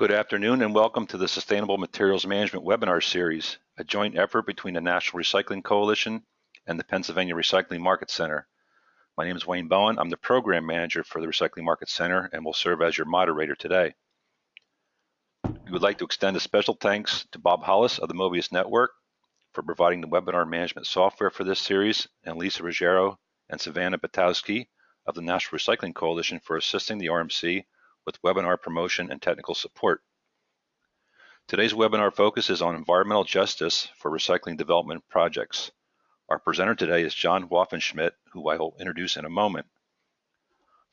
Good afternoon and welcome to the Sustainable Materials Management webinar series, a joint effort between the National Recycling Coalition and the Pennsylvania Recycling Market Center. My name is Wayne Bowen. I'm the Program Manager for the Recycling Market Center and will serve as your moderator today. We would like to extend a special thanks to Bob Hollis of the Mobius Network for providing the webinar management software for this series, and Lisa Ruggiero and Savannah Batowski of the National Recycling Coalition for assisting the RMC with webinar promotion and technical support. Today's webinar focuses on environmental justice for recycling development projects. Our presenter today is John Waffenschmidt, who I will introduce in a moment.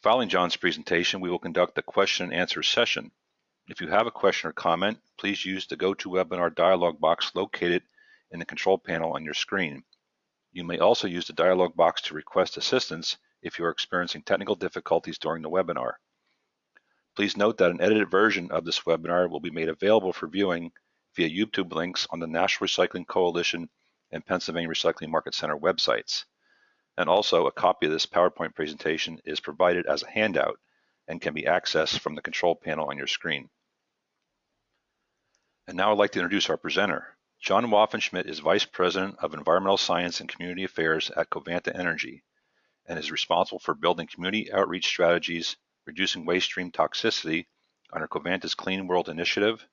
Following John's presentation, we will conduct a question and answer session. If you have a question or comment, please use the GoToWebinar dialog box located in the control panel on your screen. You may also use the dialog box to request assistance if you are experiencing technical difficulties during the webinar. Please note that an edited version of this webinar will be made available for viewing via YouTube links on the National Recycling Coalition and Pennsylvania Recycling Market Center websites. And also, a copy of this PowerPoint presentation is provided as a handout and can be accessed from the control panel on your screen. And now I'd like to introduce our presenter. John Waffenschmidt is Vice President of Environmental Science and Community Affairs at Covanta Energy and is responsible for building community outreach strategies, reducing waste stream toxicity under Covanta's Clean World Initiative,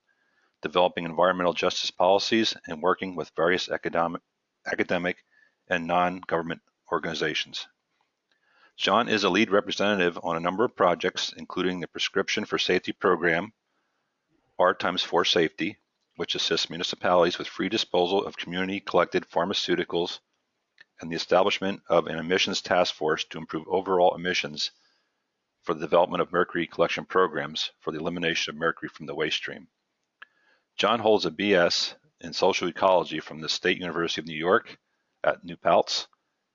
developing environmental justice policies, and working with various academic and non-government organizations. John is a lead representative on a number of projects, including the Prescription for Safety program, R×4 Safety, which assists municipalities with free disposal of community-collected pharmaceuticals, and the establishment of an emissions task force to improve overall emissions for the development of mercury collection programs for the elimination of mercury from the waste stream. John holds a BS in social ecology from the State University of New York at New Paltz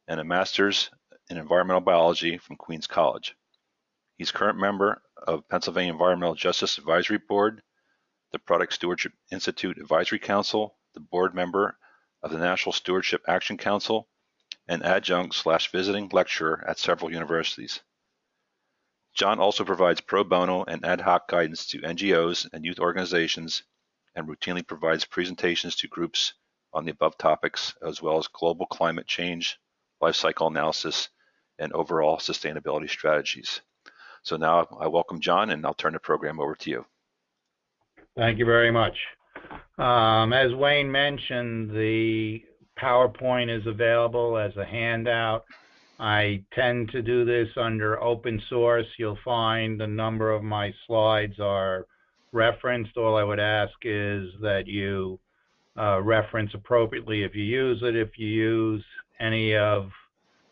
and a master's in environmental biology from Queens College. He's current member of Pennsylvania Environmental Justice Advisory Board, the Product Stewardship Institute Advisory Council, the board member of the National Stewardship Action Council, and adjunct/visiting lecturer at several universities. John also provides pro bono and ad hoc guidance to NGOs and youth organizations and routinely provides presentations to groups on the above topics, as well as global climate change, life cycle analysis, and overall sustainability strategies. So now I welcome John, and I'll turn the program over to you. Thank you very much. As Wayne mentioned, the PowerPoint is available as a handout. I tend to do this under open source. You'll find a number of my slides are referenced. All I would ask is that you reference appropriately if you use it. If you use any of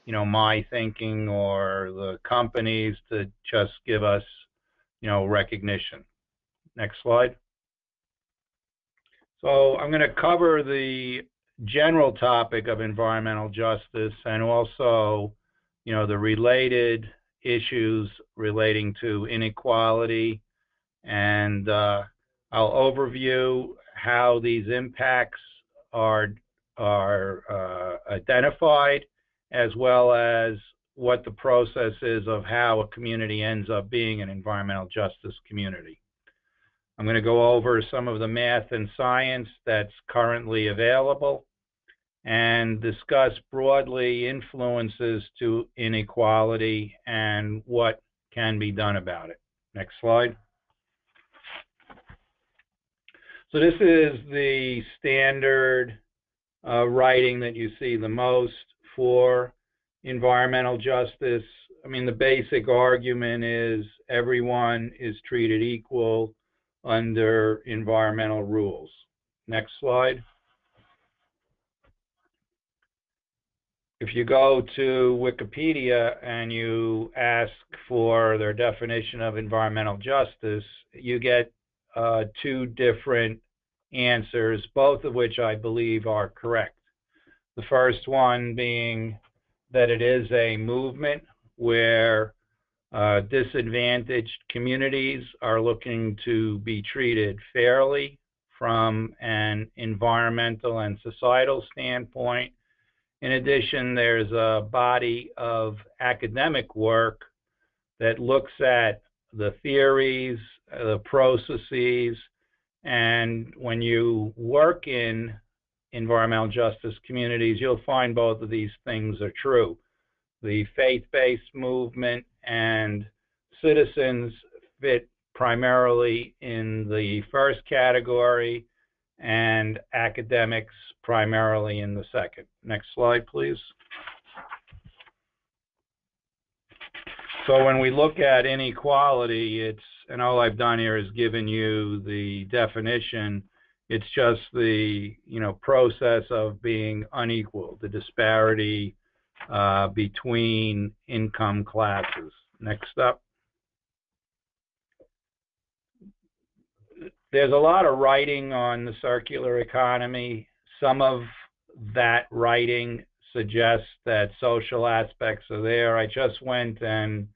my thinking or the companies, to just give us recognition. Next slide. So I'm going to cover the general topic of environmental justice and also the related issues relating to inequality, and I'll overview how these impacts are identified, as well as what the process is of how a community ends up being an environmental justice community. I'm going to go over some of the math and science that's currently available and discuss broadly influences to inequality and what can be done about it. Next slide. So this is the standard writing that you see the most for environmental justice. I mean, the basic argument is everyone is treated equal under environmental rules. Next slide. If you go to Wikipedia and you ask for their definition of environmental justice, you get two different answers, both of which I believe are correct. The first one being that it is a movement where disadvantaged communities are looking to be treated fairly from an environmental and societal standpoint. In addition, there's a body of academic work that looks at the theories the processes, and when you work in environmental justice communities, you'll find both of these things are true. The faith-based movement and citizens fit primarily in the first category, and academics primarily in the second. Next slide, please. So when we look at inequality, and all I've done here is given you the definition. It's just the process of being unequal, the disparity between income classes. Next up. There's a lot of writing on the circular economy. Some of that writing suggests that social aspects are there. I just went and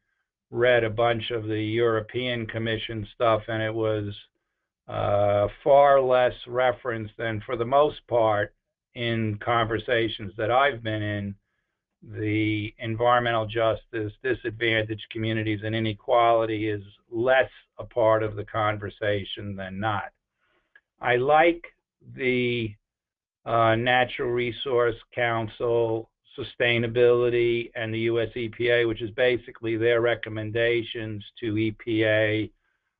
read a bunch of the European Commission stuff, and it was far less referenced than, for the most part, in conversations that I've been in, the environmental justice, disadvantaged communities, and inequality is less a part of the conversation than not. I like the Natural Resource Council, sustainability, and the US EPA, which is basically their recommendations to EPA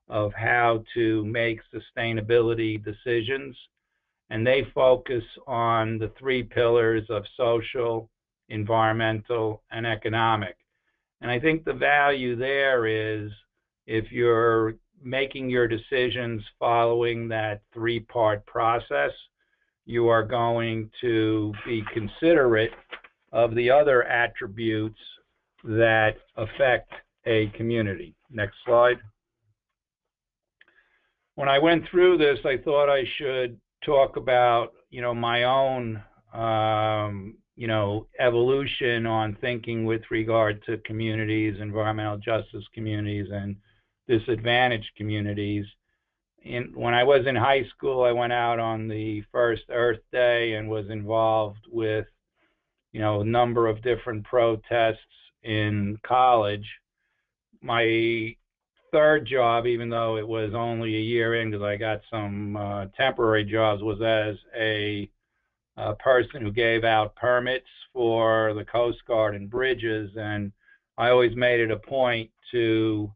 of how to make sustainability decisions. And they focus on the three pillars of social, environmental, and economic. And I think the value there is, if you're making your decisions following that three-part process, you are going to be considerate of the other attributes that affect a community. Next slide. When I went through this, I thought I should talk about, my own, evolution on thinking with regard to communities, environmental justice communities, and disadvantaged communities. When I was in high school, I went out on the first Earth Day and was involved with, a number of different protests in college. My third job, even though it was only a year in because I got some temporary jobs, was as a person who gave out permits for the Coast Guard and bridges, and I always made it a point to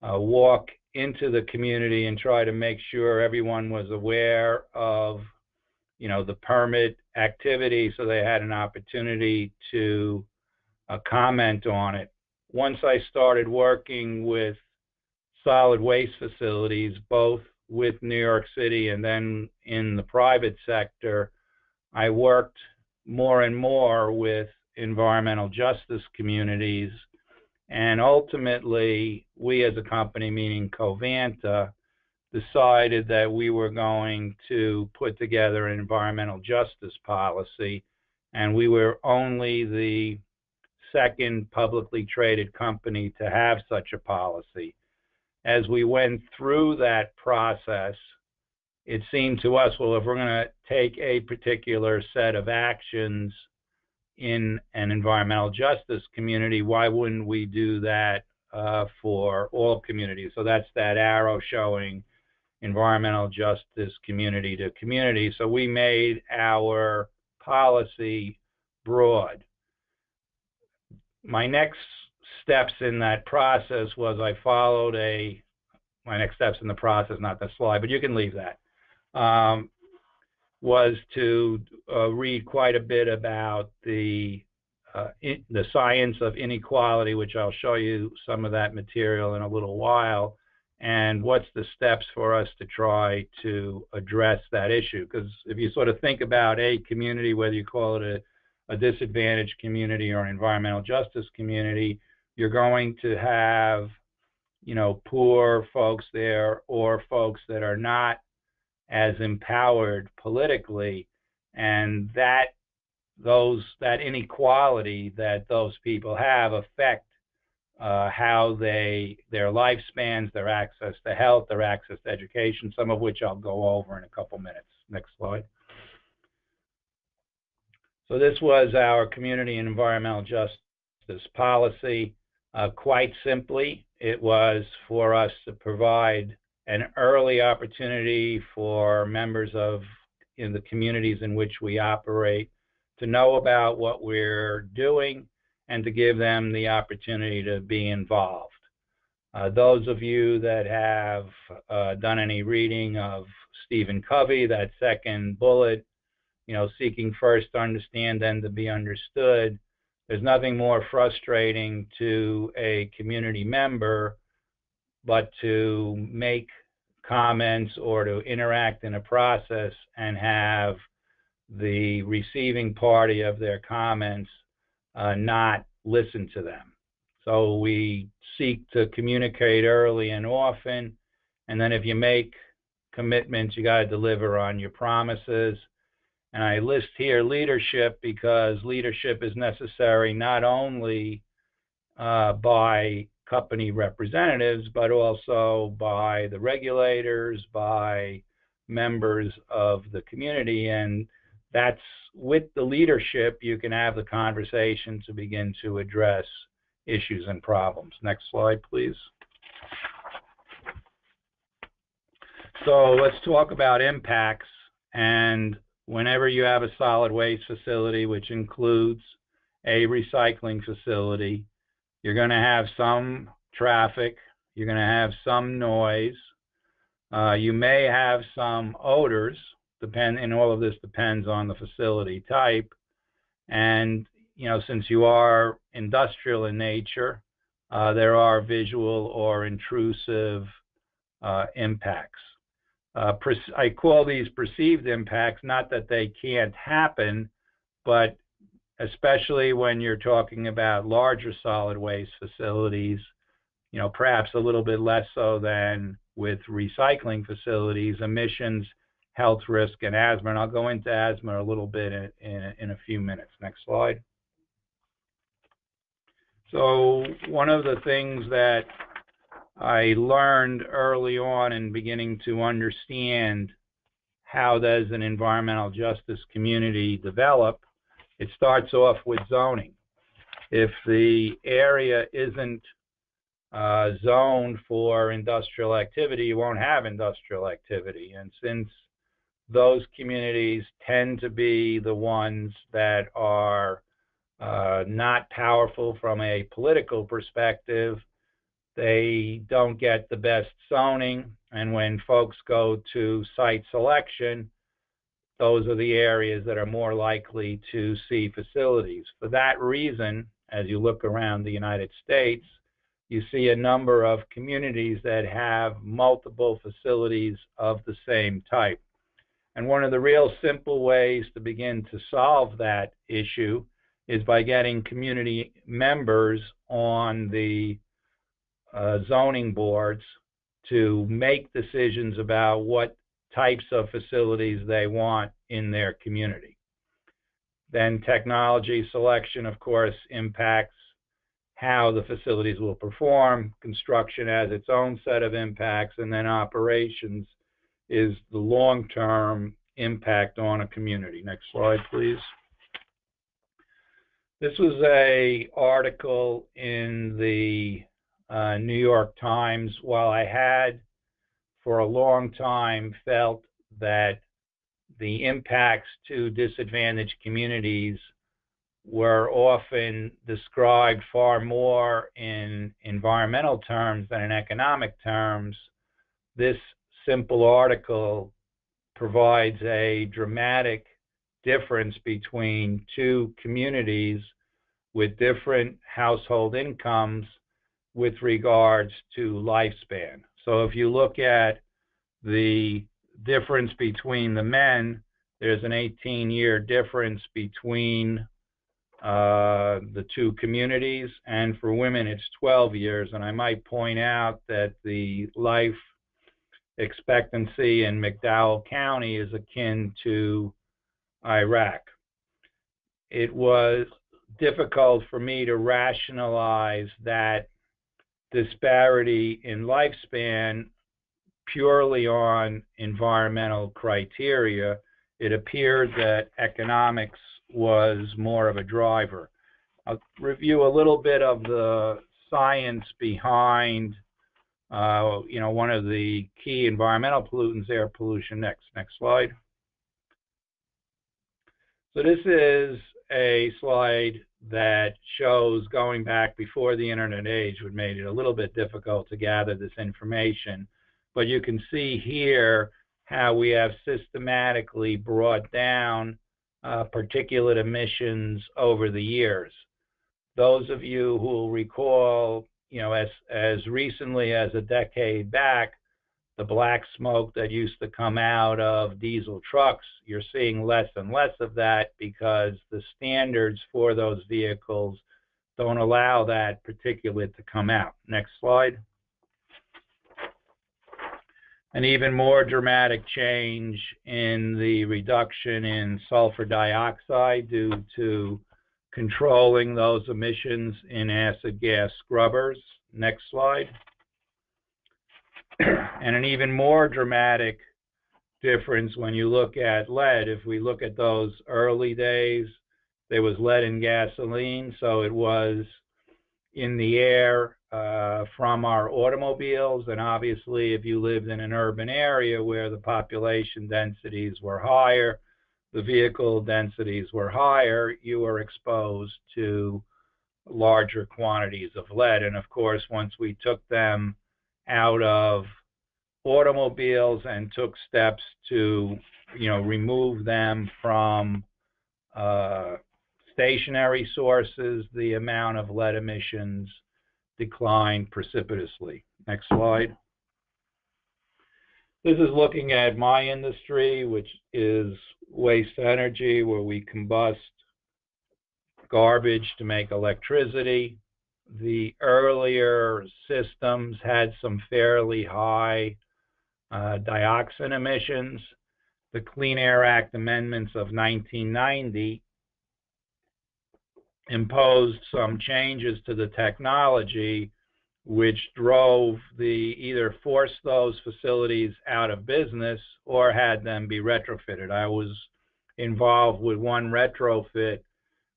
walk into the community and try to make sure everyone was aware of the permit activity, so they had an opportunity to comment on it. Once I started working with solid waste facilities, both with New York City and then in the private sector, I worked more and more with environmental justice communities. And ultimately, we as a company, meaning Covanta, decided that we were going to put together an environmental justice policy. And we were only the second publicly traded company to have such a policy. As we went through that process, it seemed to us, well, if we're going to take a particular set of actions in an environmental justice community, why wouldn't we do that for all communities? So that's that arrow showing environmental justice community to community. So we made our policy broad. My next steps in that process was I followed my next steps in the process, not the slide, but you can leave that, was to read quite a bit about the science of inequality, which I'll show you some of that material in a little while, and what's the steps for us to try to address that issue. Because if you sort of think about a community, whether you call it a disadvantaged community or an environmental justice community, you're going to have, poor folks there or folks that are not as empowered politically, and that inequality that those people have affect how their lifespans, their access to health, their access to education, some of which I'll go over in a couple minutes. Next slide. So this was our community and environmental justice policy. Quite simply, it was for us to provide an early opportunity for members of in the communities in which we operate to know about what we're doing and to give them the opportunity to be involved. Those of you that have done any reading of Stephen Covey, that second bullet, seeking first to understand, then to be understood, there's nothing more frustrating to a community member but to make comments or to interact in a process and have the receiving party of their comments not listen to them. So we seek to communicate early and often, and then if you make commitments, you got to deliver on your promises. And I list here leadership because leadership is necessary not only by company representatives, but also by the regulators, by members of the community. And that's with the leadership, you can have the conversation to begin to address issues and problems. Next slide, please. So let's talk about impacts. And whenever you have a solid waste facility, which includes a recycling facility, you're going to have some traffic, you're going to have some noise, you may have some odors, and all of this depends on the facility type. And since you are industrial in nature, there are visual or intrusive impacts. I call these perceived impacts, not that they can't happen, but especially when you're talking about larger solid waste facilities, perhaps a little bit less so than with recycling facilities, emissions, health risk, and asthma. And I'll go into asthma a little bit in a few minutes. Next slide. So one of the things that I learned early on in beginning to understand how does an environmental justice community develop, it starts off with zoning. If the area isn't zoned for industrial activity, you won't have industrial activity. And since those communities tend to be the ones that are not powerful from a political perspective, they don't get the best zoning. And when folks go to site selection, those are the areas that are more likely to see facilities. For that reason, as you look around the United States, you see a number of communities that have multiple facilities of the same type. And one of the real simple ways to begin to solve that issue is by getting community members on the zoning boards to make decisions about what types of facilities they want in their community. Then technology selection, of course, impacts how the facilities will perform. Construction has its own set of impacts, and then operations is the long-term impact on a community. Next slide, please. This was an article in the New York Times. While I had for a long time felt that the impacts to disadvantaged communities were often described far more in environmental terms than in economic terms, this simple article provides a dramatic difference between two communities with different household incomes with regards to lifespan. So if you look at the difference between the men, there's an 18-year difference between the two communities, and for women it's 12 years. And I might point out that the life expectancy in McDowell County is akin to Iraq. It was difficult for me to rationalize that disparity in lifespan purely on environmental criteria. It appeared that economics was more of a driver. I'll review a little bit of the science behind one of the key environmental pollutants, air pollution. Next slide. So this is a slide that shows going back before the internet age, which made it a little bit difficult to gather this information. But you can see here how we have systematically brought down particulate emissions over the years. Those of you who will recall, as recently as a decade back, the black smoke that used to come out of diesel trucks, you're seeing less and less of that because the standards for those vehicles don't allow that particulate to come out. Next slide. An even more dramatic change in the reduction in sulfur dioxide due to controlling those emissions in acid gas scrubbers. Next slide. And an even more dramatic difference when you look at lead. If we look at those early days, there was lead in gasoline, so it was in the air from our automobiles. And obviously, if you lived in an urban area where the population densities were higher, the vehicle densities were higher, you were exposed to larger quantities of lead. And of course, once we took them out of automobiles and took steps to, remove them from stationary sources, the amount of lead emissions declined precipitously. Next slide. This is looking at my industry, which is waste energy, where we combust garbage to make electricity. The earlier systems had some fairly high dioxin emissions. The Clean Air Act amendments of 1990 imposed some changes to the technology which drove either forced those facilities out of business or had them be retrofitted. I was involved with one retrofit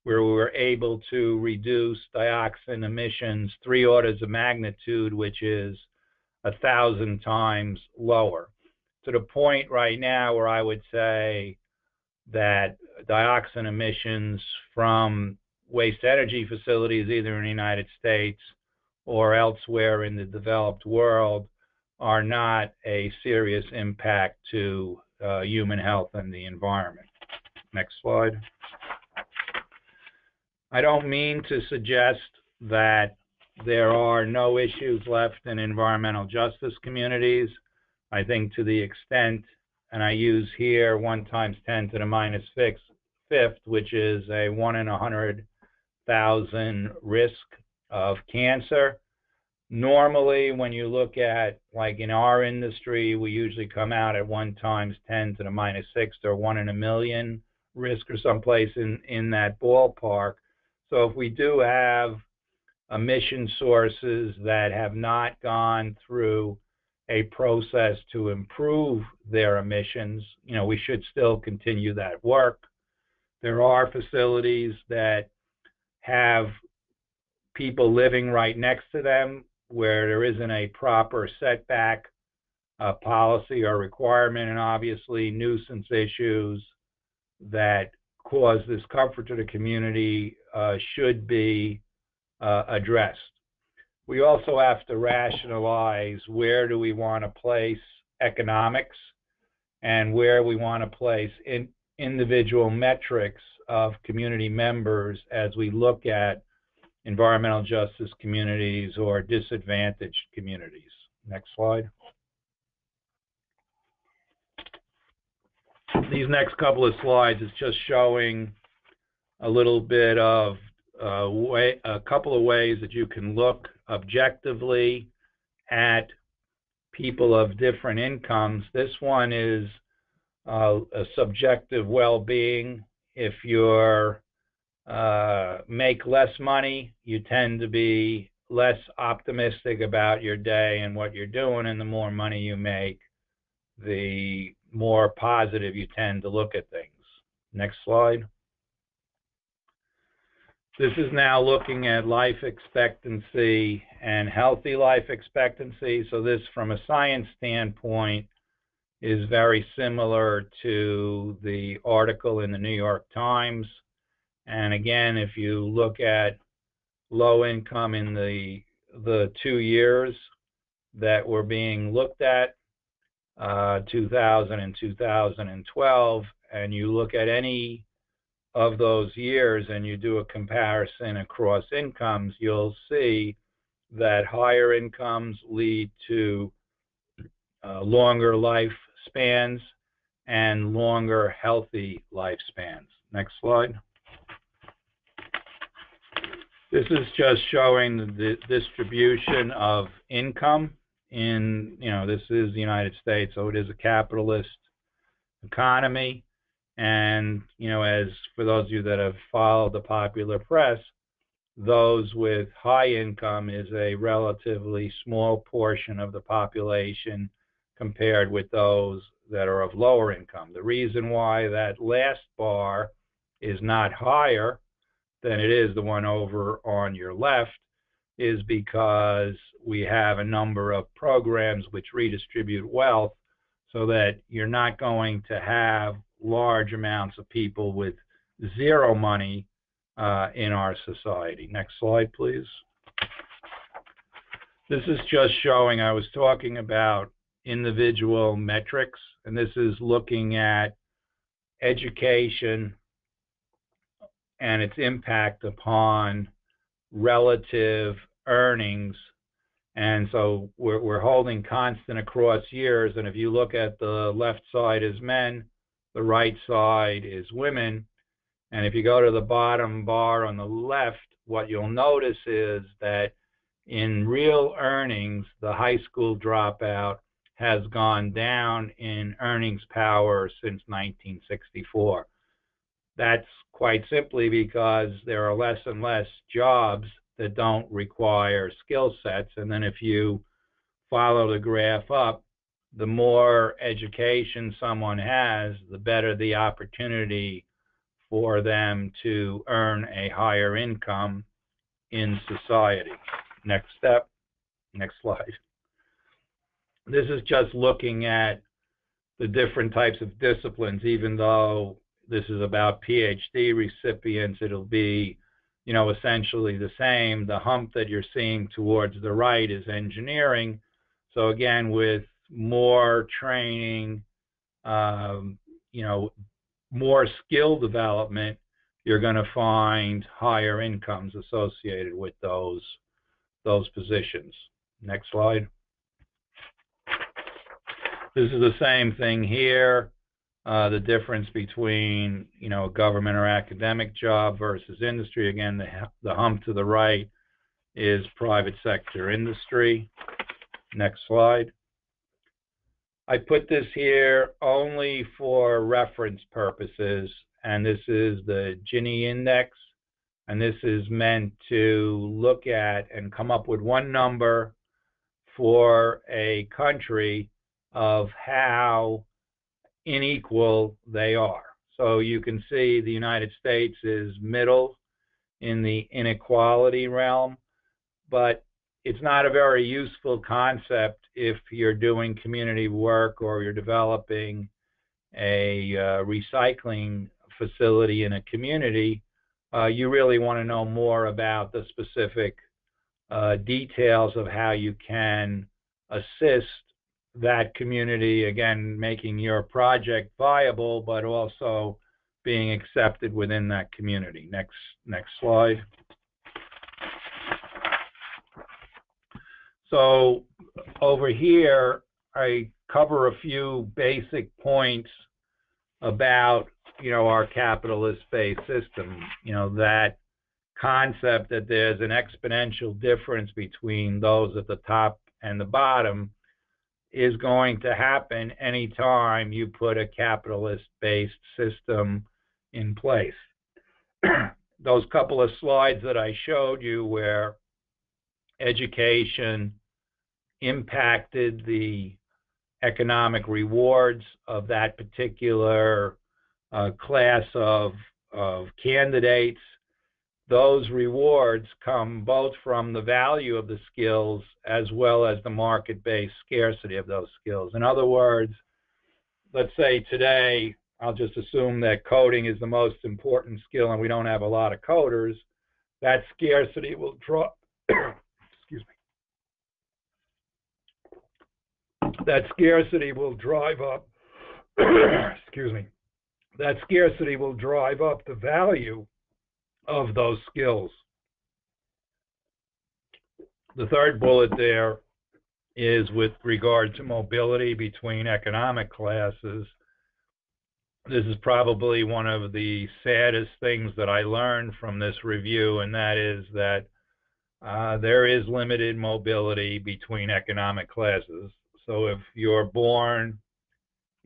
where we were able to reduce dioxin emissions 3 orders of magnitude, which is 1,000 times lower, to the point right now where I would say that dioxin emissions from waste energy facilities, either in the United States or elsewhere in the developed world, are not a serious impact to human health and the environment. Next slide. I don't mean to suggest that there are no issues left in environmental justice communities. I think to the extent, and I use here 1 times 10 to the minus fifth, which is a 1 in 100,000 risk of cancer. Normally, when you look at, like in our industry, we usually come out at 1 times 10 to the minus 6 or 1 in a million risk or someplace in that ballpark. So if we do have emission sources that have not gone through a process to improve their emissions, we should still continue that work. There are facilities that have people living right next to them where there isn't a proper setback policy or requirement, and obviously nuisance issues that cause discomfort to the community should be addressed. We also have to rationalize where do we want to place economics and where we want to place individual metrics of community members as we look at environmental justice communities or disadvantaged communities. Next slide. These next couple of slides is just showing a little bit of a couple of ways that you can look objectively at people of different incomes. This one is a subjective well-being. If you're make less money, you tend to be less optimistic about your day and what you're doing, and the more money you make, the more positive you tend to look at things. Next slide. This is now looking at life expectancy and healthy life expectancy. So this, from a science standpoint, is very similar to the article in the New York Times. And again, if you look at low income in the 2 years that were being looked at, 2000 and 2012, and you look at any of those years and you do a comparison across incomes, you'll see that higher incomes lead to longer lifespans and longer healthy lifespans. Next slide. This is just showing the distribution of income in, this is the United States, so it is a capitalist economy. And, as for those of you that have followed the popular press, those with high income is a relatively small portion of the population compared with those that are of lower income. The reason why that last bar is not higher than it is the one over on your left is because we have a number of programs which redistribute wealth so that you're not going to have large amounts of people with zero money in our society. Next slide, please. This is just showing, I was talking about individual metrics, and this is looking at education and its impact upon relative earnings. And so we're holding constant across years, and if you look at the left side is men, the right side is women, and if you go to the bottom bar on the left, what you'll notice is that in real earnings, the high school dropout has gone down in earnings power since 1964. That's quite simply because there are less and less jobs that don't require skill sets. And then if you follow the graph up, the more education someone has, the better the opportunity for them to earn a higher income in society. Next step, next slide. This is just looking at the different types of disciplines. Even though this is about PhD recipients, it'll be, essentially the same. The hump that you're seeing towards the right is engineering. So again, with more training, more skill development, you're going to find higher incomes associated with those positions. Next slide. This is the same thing here. The difference between, a government or academic job versus industry. Again, the hump to the right is private sector industry. Next slide. I put this here only for reference purposes, and this is the Gini Index, and this is meant to look at and come up with one number for a country of how unequal they are. So you can see the United States is middle in the inequality realm, but it's not a very useful concept if you're doing community work or you're developing a recycling facility in a community. You really want to know more about the specific details of how you can assist that community, again, making your project viable, but also being accepted within that community. Next slide. So over here, I cover a few basic points about, our capitalist-based system. That concept that there's an exponential difference between those at the top and the bottom is going to happen anytime you put a capitalist-based system in place. Those couple of slides that I showed you where education impacted the economic rewards of that particular class of candidates, those rewards come both from the value of the skills as well as the market-based scarcity of those skills. In other words, let's say today, I'll just assume that coding is the most important skill and we don't have a lot of coders. That scarcity will draw, excuse me, that scarcity will drive up, excuse me, that scarcity will drive up the value of those skills. The third bullet there is with regard to mobility between economic classes. This is probably one of the saddest things that I learned from this review, and that is that there is limited mobility between economic classes. So if you're born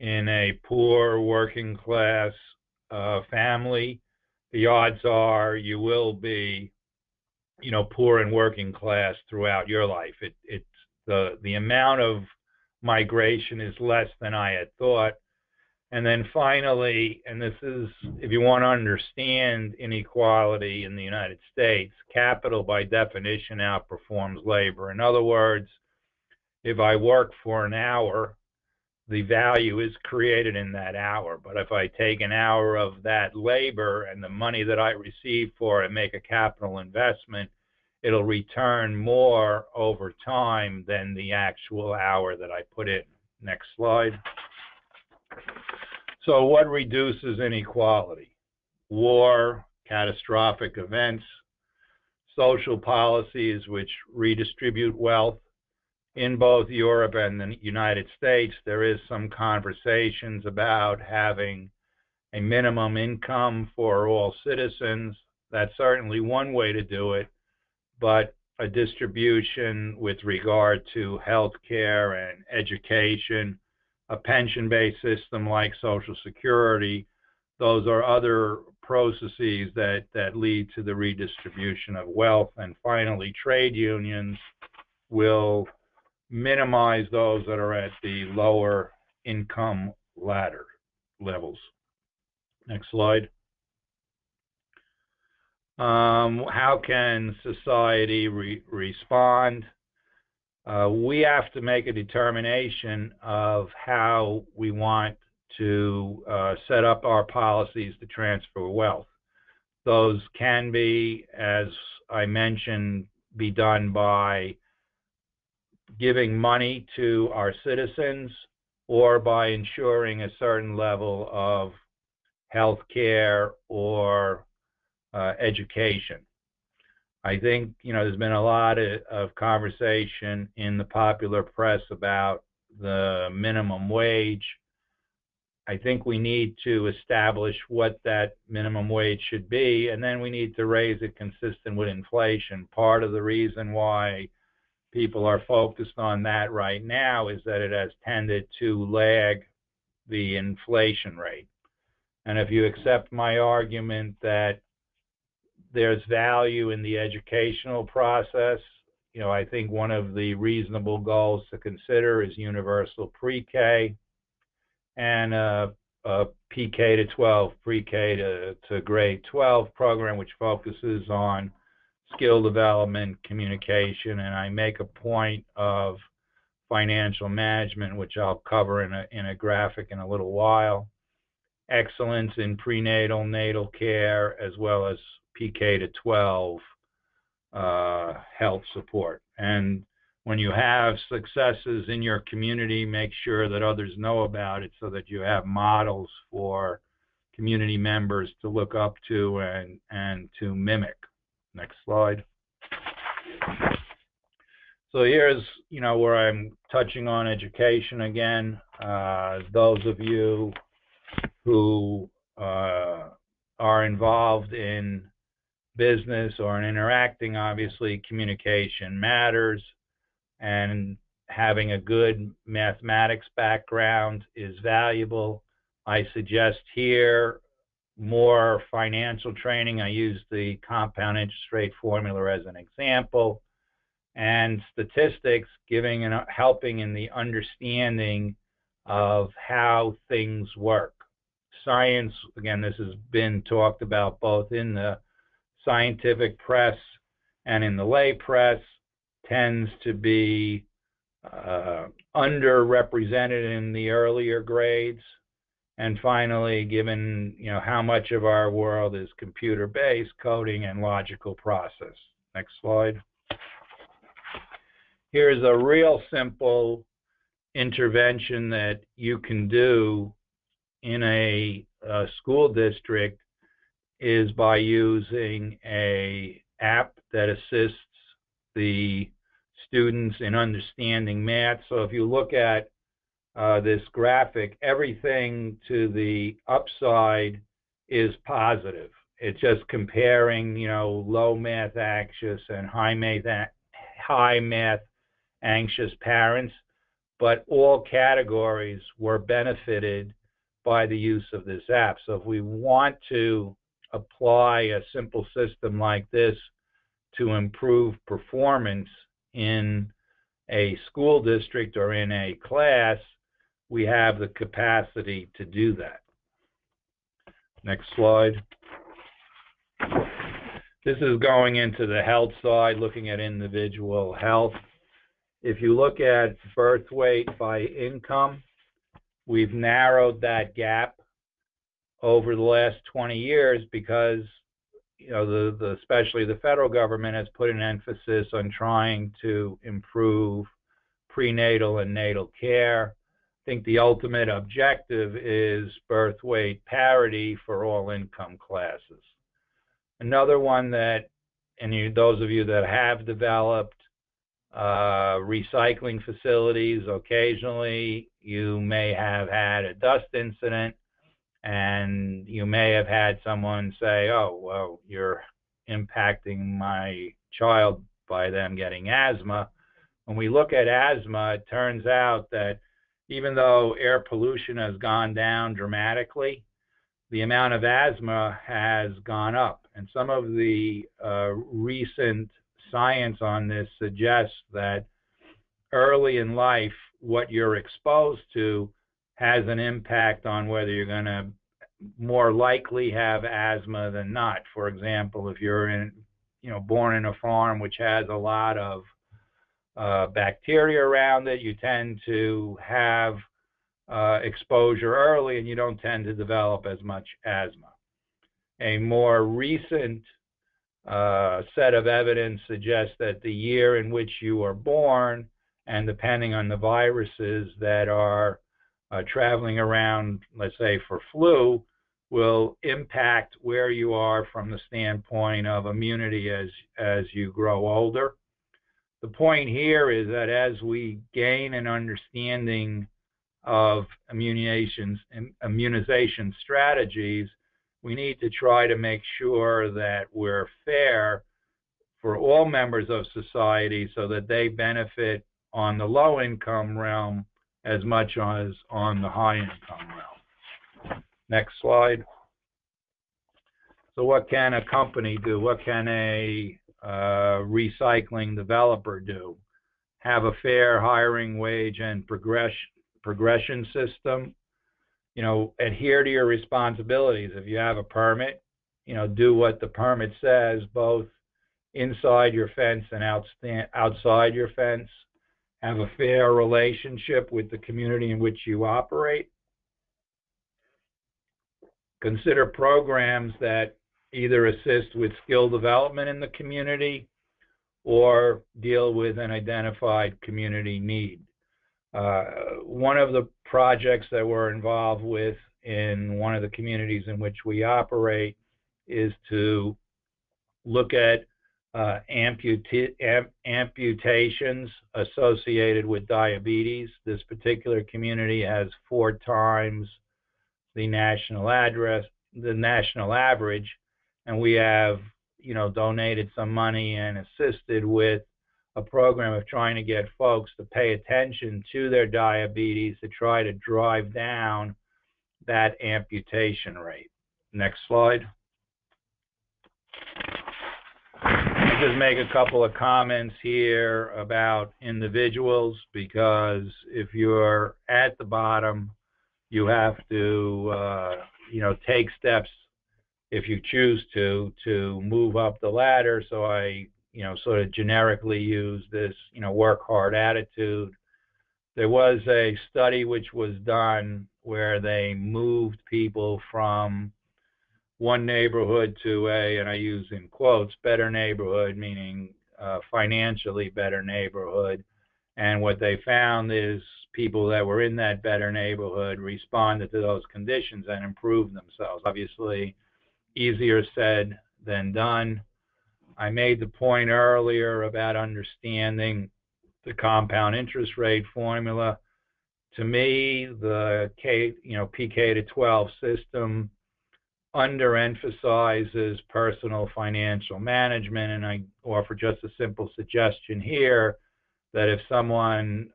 in a poor working class family, the odds are you will be, poor and working class throughout your life. It's the amount of migration is less than I had thought. And then finally, and this is, if you want to understand inequality in the United States, capital by definition outperforms labor. In other words, if I work for an hour, the value is created in that hour. But if I take an hour of that labor and the money that I receive for it and make a capital investment, it'll return more over time than the actual hour that I put in. Next slide. So what reduces inequality? War, catastrophic events, social policies which redistribute wealth. In both Europe and the United States, there is some conversations about having a minimum income for all citizens. That's certainly one way to do it, but a distribution with regard to health care and education, a pension-based system like Social Security, those are other processes that lead to the redistribution of wealth. And finally, trade unions will minimize those that are at the lower income ladder levels. Next slide. How can society respond? We have to make a determination of how we want to set up our policies to transfer wealth. Those can be, as I mentioned, be done by giving money to our citizens or by ensuring a certain level of health care or education. I think, there's been a lot of conversation in the popular press about the minimum wage. I think we need to establish what that minimum wage should be, and then we need to raise it consistent with inflation. Part of the reason why people are focused on that right now is that it has tended to lag the inflation rate. And if you accept my argument that there's value in the educational process, I think one of the reasonable goals to consider is universal pre-K and a PK to 12, pre-K to grade 12 program, which focuses on skill development, communication, and I make a point of financial management, which I'll cover in a graphic in a little while. Excellence in prenatal, natal care, as well as PK to 12 health support. And when you have successes in your community, make sure that others know about it so that you have models for community members to look up to and to mimic. Next slide. So here's, where I'm touching on education again. Those of you who are involved in business or in interacting, obviously communication matters, and having a good mathematics background is valuable. I suggest here more financial training. I use the compound interest rate formula as an example, and statistics giving and helping in the understanding of how things work. Science, again, this has been talked about both in the scientific press and in the lay press tends to be underrepresented in the earlier grades. And finally, given how much of our world is computer-based, coding and logical process. Next slide. Here's a real simple intervention that you can do in a school district is by using an app that assists the students in understanding math. So if you look at this graphic, everything to the upside is positive. It's just comparing, low math anxious and high math anxious parents, but all categories were benefited by the use of this app. So if we want to apply a simple system like this to improve performance in a school district or in a class, we have the capacity to do that. Next slide. This is going into the health side, looking at individual health. If you look at birth weight by income, we've narrowed that gap over the last 20 years because especially the federal government has put an emphasis on trying to improve prenatal and natal care. I think the ultimate objective is birth weight parity for all income classes. Another one that, and those of you that have developed recycling facilities, occasionally you may have had a dust incident and you may have had someone say, oh, well, you're impacting my child by them getting asthma. When we look at asthma, it turns out that even though air pollution has gone down dramatically, the amount of asthma has gone up. And some of the recent science on this suggests that early in life, what you're exposed to has an impact on whether you're going to more likely have asthma than not. For example, if you're born in a farm which has a lot of bacteria around it, you tend to have exposure early and you don't tend to develop as much asthma. A more recent set of evidence suggests that the year in which you are born, and depending on the viruses that are traveling around, let's say for flu, will impact where you are from the standpoint of immunity as you grow older. The point here is that as we gain an understanding of immunization strategies, we need to try to make sure that we're fair for all members of society so that they benefit on the low income realm as much as on the high income realm. Next slide. So what can a company do? What can a recycling developer do? Have a fair hiring, wage, and progression system. Adhere to your responsibilities. If you have a permit, do what the permit says, both inside your fence and outside your fence. Have a fair relationship with the community in which you operate. Consider programs that either assist with skill development in the community or deal with an identified community need. One of the projects that we're involved with in one of the communities in which we operate is to look at amputations associated with diabetes. This particular community has 4 times the national average, and we have donated some money and assisted with a program of trying to get folks to pay attention to their diabetes to try to drive down that amputation rate. Next slide. I'll just make a couple of comments here about individuals, because if you're at the bottom, you have to take steps if you choose to move up the ladder. So I, sort of generically use this, work hard attitude. There was a study which was done where they moved people from one neighborhood to a, and I use in quotes, better neighborhood, meaning financially better neighborhood. And what they found is people that were in that better neighborhood responded to those conditions and improved themselves. Obviously, easier said than done. I made the point earlier about understanding the compound interest rate formula. To me, the PK to 12 system underemphasizes personal financial management, and I offer just a simple suggestion here that if someone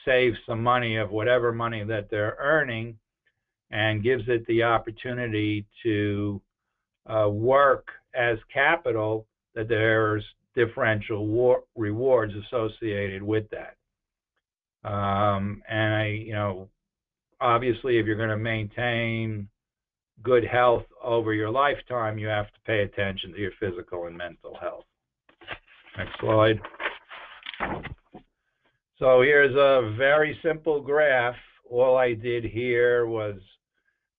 saves some money of whatever money that they're earning and gives it the opportunity to work as capital, that there's differential rewards associated with that. And obviously, if you're going to maintain good health over your lifetime, you have to pay attention to your physical and mental health. Next slide. So here's a very simple graph. All I did here was,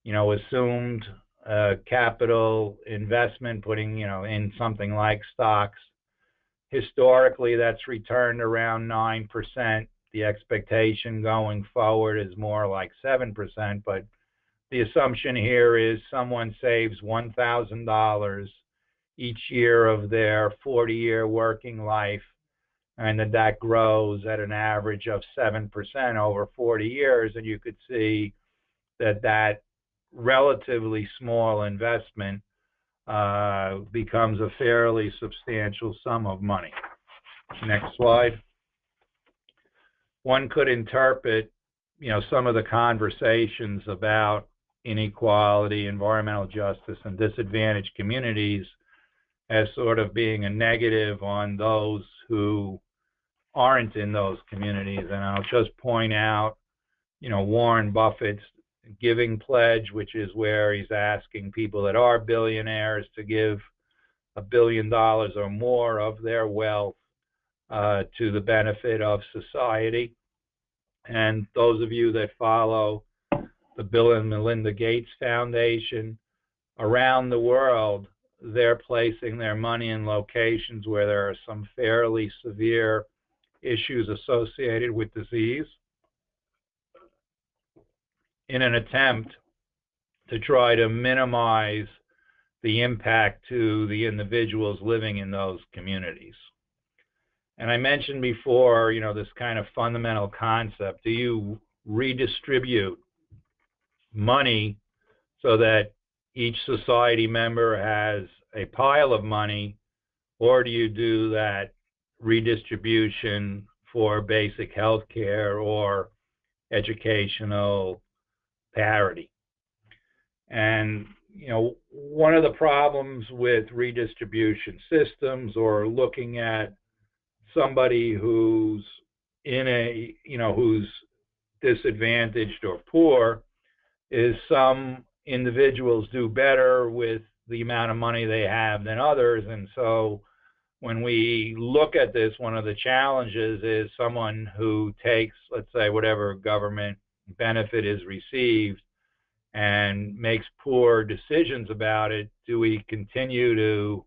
assumed capital investment, putting, in something like stocks. Historically, that's returned around 9%. The expectation going forward is more like 7%, but the assumption here is someone saves $1,000 each year of their 40-year working life, and that grows at an average of 7% over 40 years, and you could see that relatively small investment becomes a fairly substantial sum of money. Next slide. One could interpret, some of the conversations about inequality, environmental justice, and disadvantaged communities as sort of being a negative on those who aren't in those communities. And I'll just point out, Warren Buffett's giving pledge, which is where he's asking people that are billionaires to give $1 billion or more of their wealth to the benefit of society. And those of you that follow the Bill and Melinda Gates Foundation around the world, they're placing their money in locations where there are some fairly severe issues associated with disease in an attempt to try to minimize the impact to the individuals living in those communities. And I mentioned before, this kind of fundamental concept. Do you redistribute money so that each society member has a pile of money, or do you do that redistribution for basic health care or educational parity? And one of the problems with redistribution systems, or looking at somebody who's who's disadvantaged or poor, is some individuals do better with the amount of money they have than others. And so when we look at this, one of the challenges is someone who takes, let's say, whatever government benefit is received and makes poor decisions about it. Do we continue to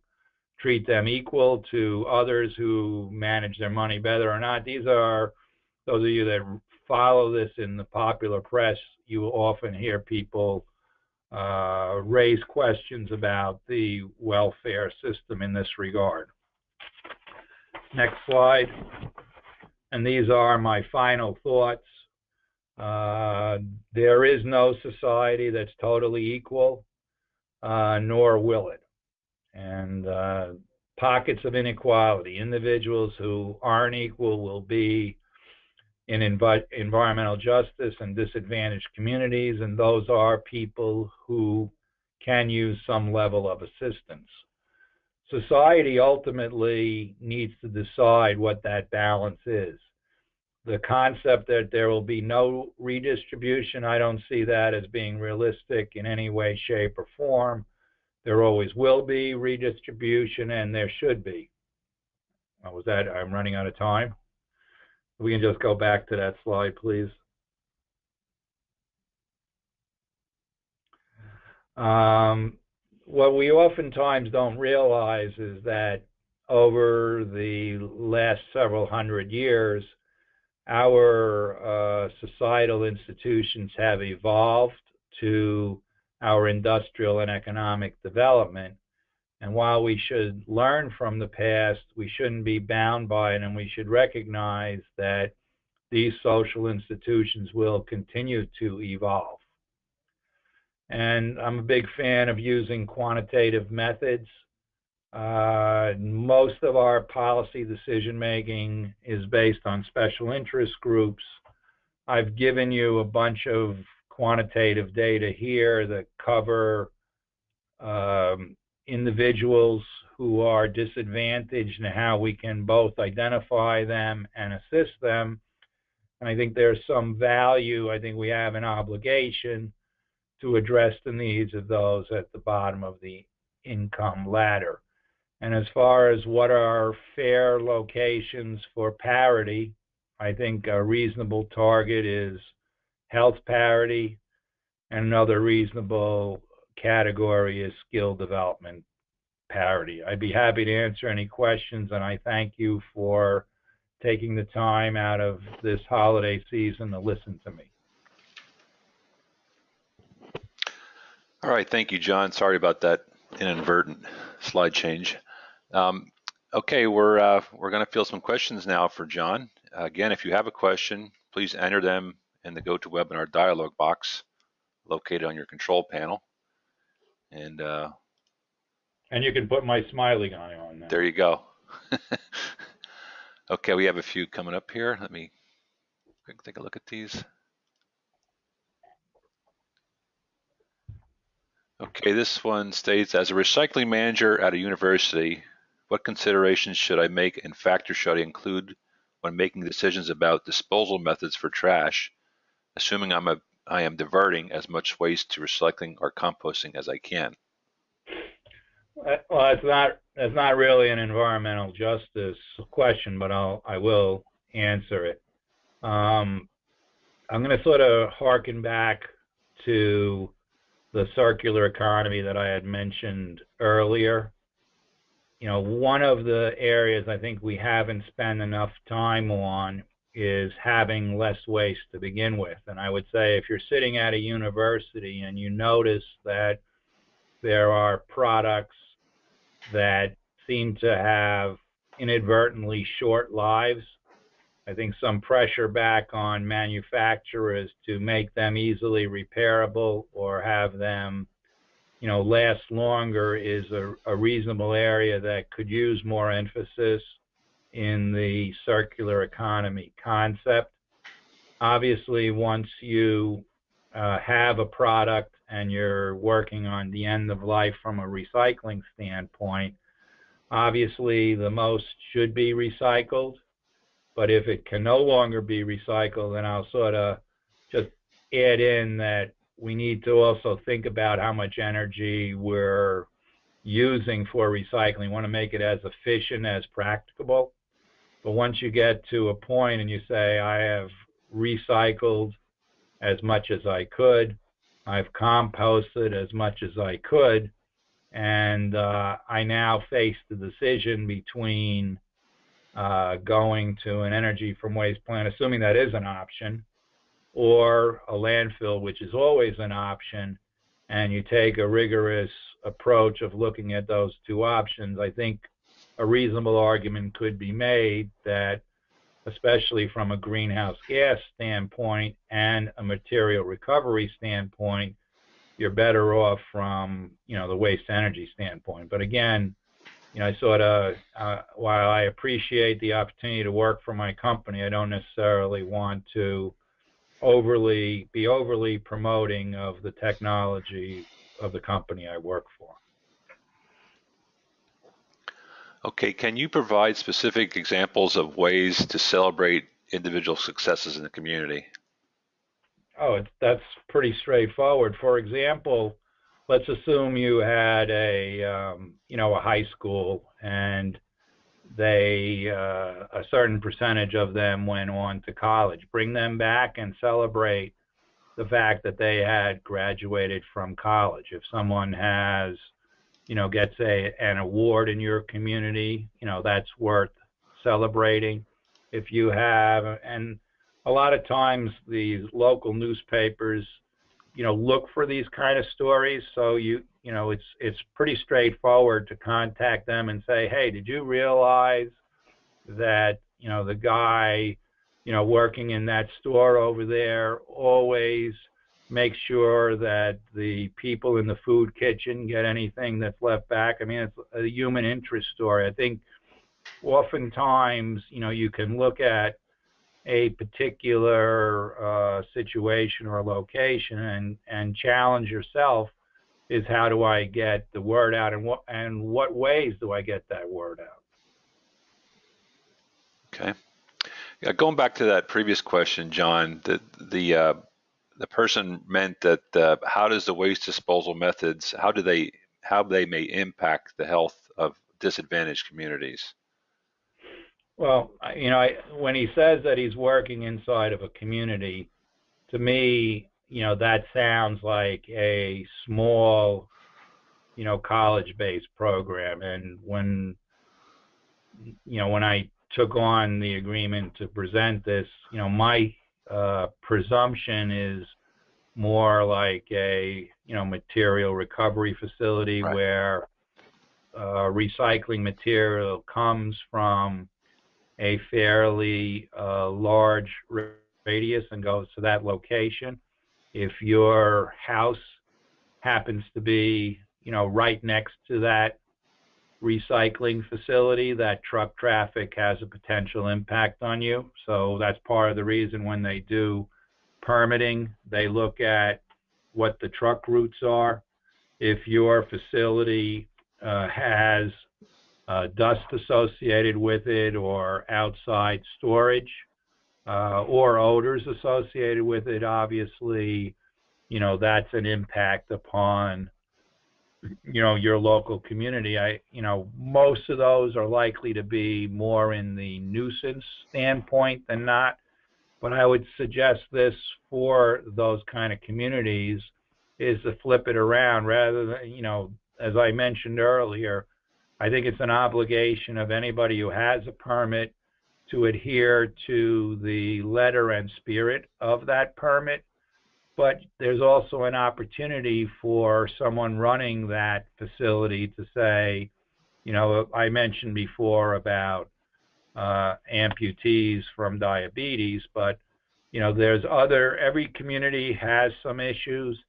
treat them equal to others who manage their money better or not? These are, those of you that follow this in the popular press, you will often hear people raise questions about the welfare system in this regard. Next slide. And these are my final thoughts. There is no society that's totally equal, nor will it. And pockets of inequality, individuals who aren't equal will be in environmental justice and disadvantaged communities, and those are people who can use some level of assistance. Society ultimately needs to decide what that balance is. The concept that there will be no redistribution, I don't see that as being realistic in any way, shape, or form. There always will be redistribution, and there should be. Was that, I'm running out of time? We can just go back to that slide, please. What we oftentimes don't realize is that over the last several hundred years, our societal institutions have evolved to our industrial and economic development. And while we should learn from the past, we shouldn't be bound by it, and we should recognize that these social institutions will continue to evolve. And I'm a big fan of using quantitative methods. Most of our policy decision making is based on special interest groups. I've given you a bunch of quantitative data here that cover individuals who are disadvantaged and how we can both identify them and assist them. And I think there's some value. I think we have an obligation to address the needs of those at the bottom of the income ladder. And as far as what are fair locations for parity, I think a reasonable target is health parity, and another reasonable category is skill development parity. I'd be happy to answer any questions, and I thank you for taking the time out of this holiday season to listen to me. All right, thank you, John. Sorry about that inadvertent slide change. Okay, we're going to field some questions now for John. Again, if you have a question, please enter them in the GoToWebinar dialog box located on your control panel. And you can put my smiley guy on there. There you go. Okay, we have a few coming up here. Let me take a look at these. Okay, this one states, as a recycling manager at a university, what considerations should I make and factors should I include when making decisions about disposal methods for trash, assuming I am diverting as much waste to recycling or composting as I can? Well, it's not really an environmental justice question, but I will answer it. I'm going to sort of harken back to the circular economy that I had mentioned earlier. You know, one of the areas I think we haven't spent enough time on is having less waste to begin with. And I would say if you're sitting at a university and you notice that there are products that seem to have inadvertently short lives, I think some pressure back on manufacturers to make them easily repairable or have them, you know, last longer is a reasonable area that could use more emphasis in the circular economy concept. Obviously, once you have a product and you're working on the end of life from a recycling standpoint, obviously the most should be recycled. But if it can no longer be recycled, then I'll sort of just add in that we need to also think about how much energy we're using for recycling. We want to make it as efficient as practicable. But once you get to a point and you say, I have recycled as much as I could, I've composted as much as I could, and I now face the decision between going to an energy from waste plant, assuming that is an option, or a landfill, which is always an option, and you take a rigorous approach of looking at those two options, I think a reasonable argument could be made that, especially from a greenhouse gas standpoint and a material recovery standpoint, you're better off from, you know, the waste energy standpoint. But again, you know, I sort of, while I appreciate the opportunity to work for my company, I don't necessarily want to be overly promoting of the technology of the company I work for. Okay, can you provide specific examples of ways to celebrate individual successes in the community? Oh, that's pretty straightforward. For example, let's assume you had a high school, and a certain percentage of them went on to college. Bring them back and celebrate the fact that they had graduated from college. If someone gets an award in your community, that's worth celebrating. If you have, and a lot of times these local newspapers, look for these kind of stories. So it's pretty straightforward to contact them and say, hey, did you realize that, the guy, working in that store over there always makes sure that the people in the food kitchen get anything that's left back? I mean, it's a human interest story. I think oftentimes, you can look at a particular situation or location and challenge yourself is, how do I get the word out, and what ways do I get that word out? Okay. Yeah, going back to that previous question, John, the person meant that how does the waste disposal methods, how they may impact the health of disadvantaged communities? Well, when he says that he's working inside of a community, to me, that sounds like a small, college-based program. And when I took on the agreement to present this, my presumption is more like a, material recovery facility, Right. where recycling material comes from a fairly large radius and goes to that location. If your house happens to be, right next to that recycling facility, that truck traffic has a potential impact on you. So that's part of the reason when they do permitting, they look at what the truck routes are. If your facility has dust associated with it, or outside storage, or odors associated with it, obviously, that's an impact upon, your local community. Most of those are likely to be more in the nuisance standpoint than not. But I would suggest this for those kind of communities is to flip it around, rather than, as I mentioned earlier, I think it's an obligation of anybody who has a permit to adhere to the letter and spirit of that permit. But there's also an opportunity for someone running that facility to say, I mentioned before about amputees from diabetes, but every community has some issues,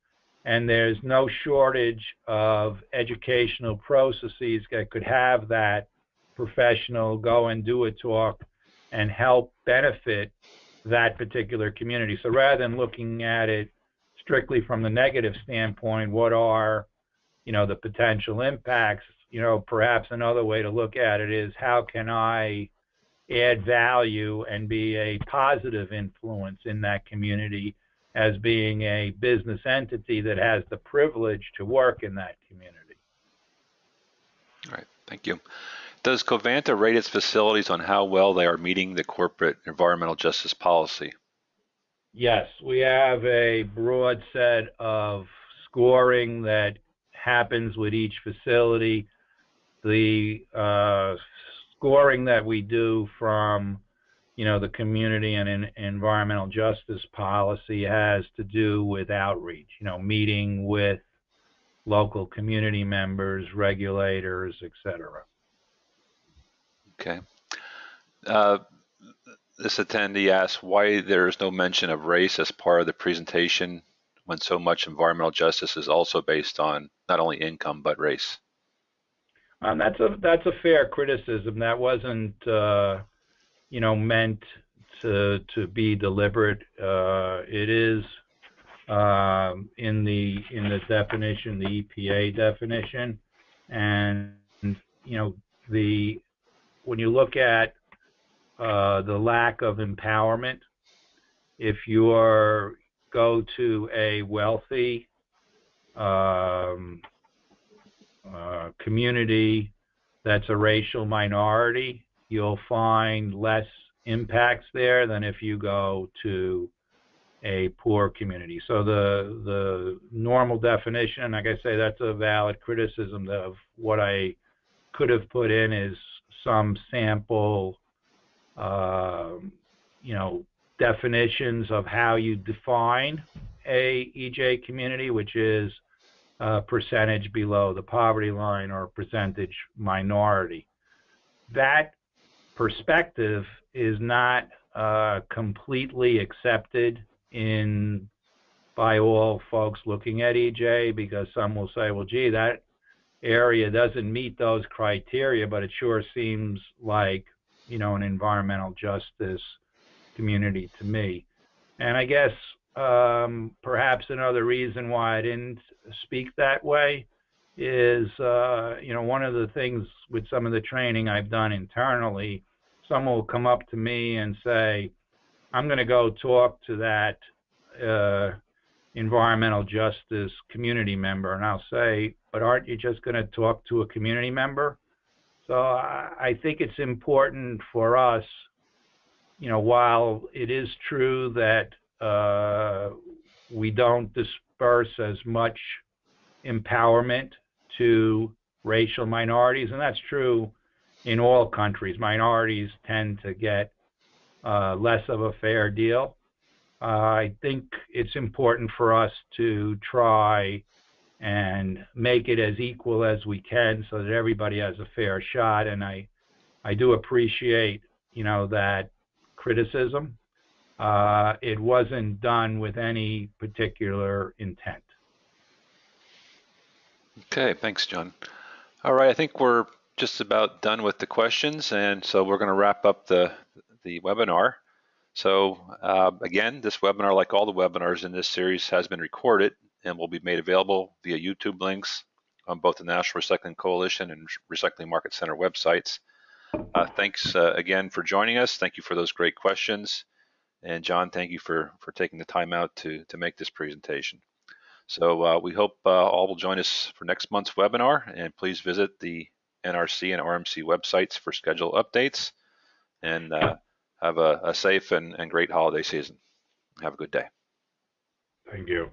and there's no shortage of educational processes that could have that professional go and do a talk and help benefit that particular community. So rather than looking at it strictly from the negative standpoint, what are, the potential impacts, perhaps another way to look at it is, how can I add value and be a positive influence in that community as being a business entity that has the privilege to work in that community? All right, thank you. Does Covanta rate its facilities on how well they are meeting the corporate environmental justice policy? Yes, we have a broad set of scoring that happens with each facility. The scoring that we do from, the community and environmental justice policy has to do with outreach, meeting with local community members, regulators, etc. Okay. This attendee asks why there is no mention of race as part of the presentation when so much environmental justice is also based on not only income but race. That's a fair criticism. That wasn't meant to be deliberate. It is in the definition, the EPA definition, and when you look at the lack of empowerment, if you go to a wealthy community that's a racial minority, you'll find less impacts there than if you go to a poor community. So the normal definition, like I say, that's a valid criticism of what I could have put in is some sample, definitions of how you define a EJ community, which is a percentage below the poverty line or percentage minority. That perspective is not completely accepted by all folks looking at EJ, because some will say, well, gee, that area doesn't meet those criteria, but it sure seems like, an environmental justice community to me. And I guess perhaps another reason why I didn't speak that way is, one of the things with some of the training I've done internally, someone will come up to me and say, I'm going to go talk to that environmental justice community member. And I'll say, but aren't you just going to talk to a community member? So I think it's important for us, while it is true that we don't disperse as much empowerment to racial minorities, and that's true in all countries. Minorities tend to get less of a fair deal. I think it's important for us to try and make it as equal as we can so that everybody has a fair shot. And I do appreciate, that criticism. It wasn't done with any particular intent. Okay, thanks, John. All right, I think we're just about done with the questions, and so we're going to wrap up the webinar. So again, this webinar, like all the webinars in this series, has been recorded and will be made available via YouTube links on both the National Recycling Coalition and Recycling Market Center websites. Thanks again for joining us. Thank you for those great questions. And John, thank you for taking the time out to make this presentation. So we hope all will join us for next month's webinar, and please visit the NRC and RMC websites for schedule updates, and have a safe and great holiday season. Have a good day. Thank you.